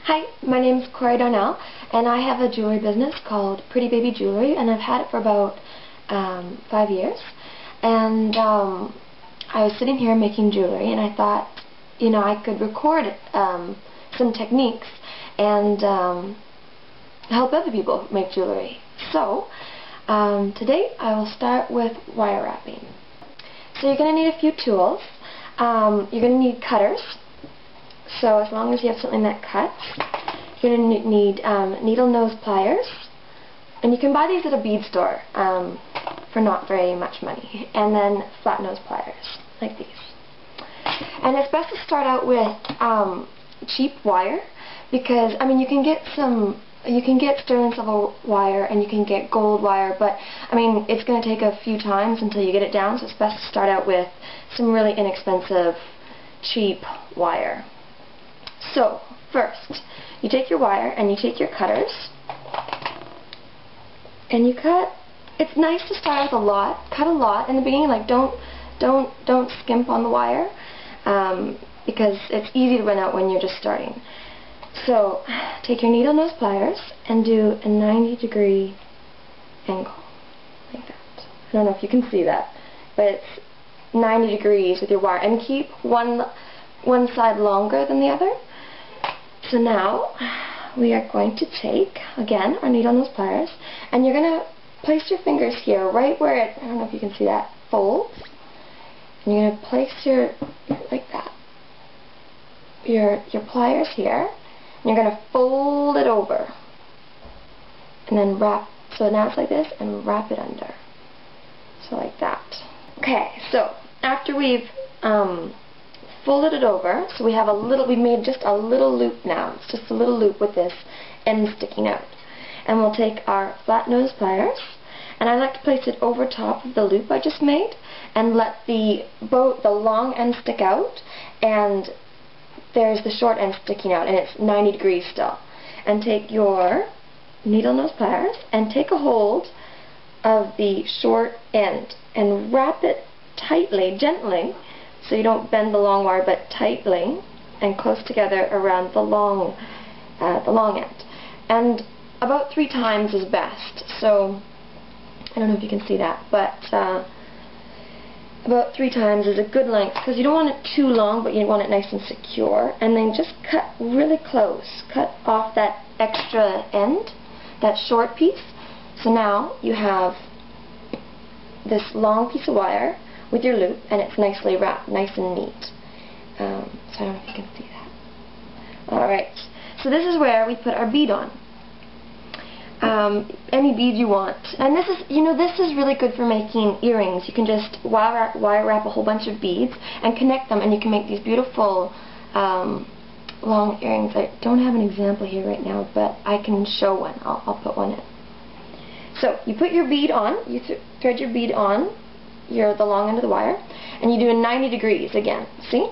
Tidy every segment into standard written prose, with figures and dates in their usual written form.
Hi, my name is Corey Darnell, and I have a jewelry business called Pretty Baby Jewelry, and I've had it for about 5 years. And I was sitting here making jewelry, and I thought, you know, I could record some techniques and help other people make jewelry. So today I will start with wire wrapping. So you're going to need a few tools. You're going to need cutters. So as long as you have something that cuts, you're going to need needle nose pliers, and you can buy these at a bead store for not very much money, and then flat nose pliers like these. And it's best to start out with cheap wire, because I mean you can get sterling silver wire and you can get gold wire, but I mean it's going to take a few times until you get it down, so it's best to start out with some really inexpensive cheap wire. So, first, you take your wire and you take your cutters and you cut. It's nice to start with a lot. Cut a lot in the beginning. Like don't skimp on the wire because it's easy to run out when you're just starting. So, take your needle nose pliers and do a 90-degree angle like that. I don't know if you can see that, but it's 90 degrees with your wire, and keep one side longer than the other. So now we are going to take, again, our needle nose pliers, and you're going to place your fingers here, right where it, I don't know if you can see that, folds. And you're going to place like that, your pliers here, and you're going to fold it over. And then wrap, so now it's like this, and wrap it under. So like that. Okay, so after we've folded it over, so we have we made just a little loop now. It's just a little loop with this end sticking out. And we'll take our flat nose pliers, and I like to place it over top of the loop I just made, and let the long end stick out, and there's the short end sticking out, and it's 90 degrees still. And take your needle nose pliers and take a hold of the short end and wrap it tightly, gently, so you don't bend the long wire, but tightly and close together around the long end. And about 3 times is best. So I don't know if you can see that, but about 3 times is a good length, because you don't want it too long, but you want it nice and secure. And then just cut really close. Cut off that extra end, that short piece. So now you have this long piece of wire with your loop, and it's nicely wrapped, nice and neat. So I don't know if you can see that. Alright, so this is where we put our bead on. Any bead you want. And this is, you know, this is really good for making earrings. You can just wire wrap a whole bunch of beads and connect them, and you can make these beautiful long earrings. I don't have an example here right now, but I can show one. I'll put one in. So you put your bead on, you thread your bead on the long end of the wire, and you do a 90 degrees again. See?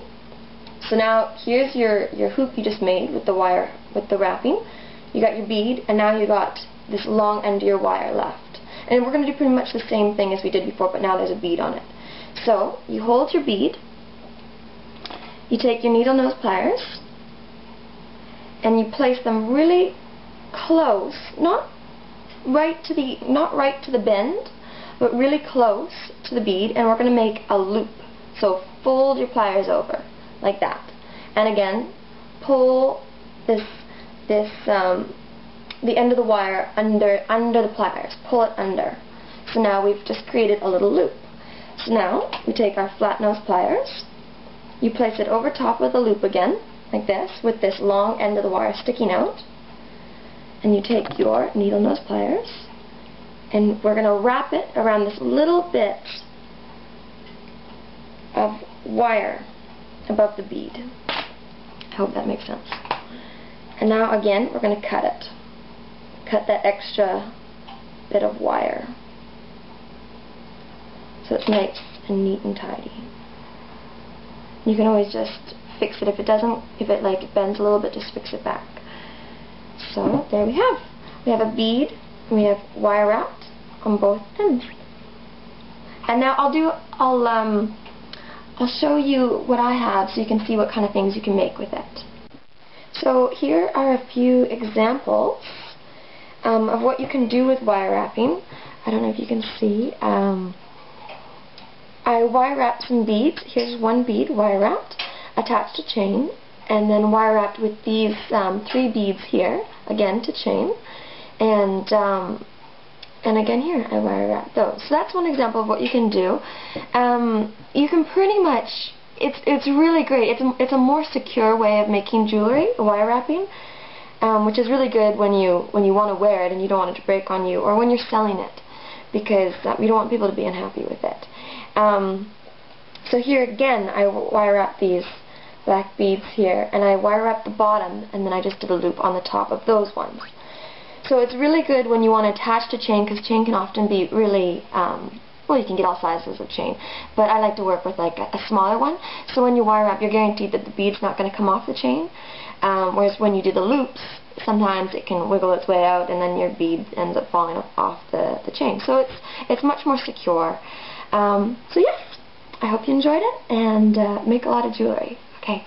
So now here's your hoop you just made with the wire, with the wrapping. You got your bead, and now you got this long end of your wire left. And we're going to do pretty much the same thing as we did before, but now there's a bead on it. So you hold your bead, you take your needle nose pliers, and you place them really close, not right to the bend, but really close to the bead, and we're going to make a loop. So fold your pliers over like that, and again pull the end of the wire under the pliers. Pull it under. So now we've just created a little loop. So now we take our flat nose pliers, you place it over top of the loop again like this, with this long end of the wire sticking out, and you take your needle nose pliers, and we're going to wrap it around this little bit of wire above the bead. I hope that makes sense. And now again, we're going to cut it. Cut that extra bit of wire, so it's nice and neat and tidy. You can always just fix it if it like bends a little bit, just fix it back. So there we have. We have a bead, and we have wire wrapped on both ends. And now I'll show you what I have so you can see what kind of things you can make with it. So here are a few examples of what you can do with wire wrapping. I don't know if you can see. I wire wrapped some beads. Here's one bead wire wrapped, attached to chain, and then wire wrapped with these 3 beads here, again to chain, and again here I wire wrap those. So that's one example of what you can do. You can pretty much, it's really great. It's a more secure way of making jewelry, wire wrapping, which is really good when you want to wear it and you don't want it to break on you, or when you're selling it, because you don't want people to be unhappy with it. So here again I wire wrap these black beads here, and I wire wrap the bottom, and then I just did a loop on the top of those ones. So it's really good when you want to attach to chain, because chain can often be really, well, you can get all sizes of chain, but I like to work with like a smaller one. So when you wire wrap, you're guaranteed that the bead's not going to come off the chain, whereas when you do the loops, sometimes it can wiggle its way out, and then your bead ends up falling off the chain. So it's much more secure. So yes, I hope you enjoyed it, and make a lot of jewelry. Okay.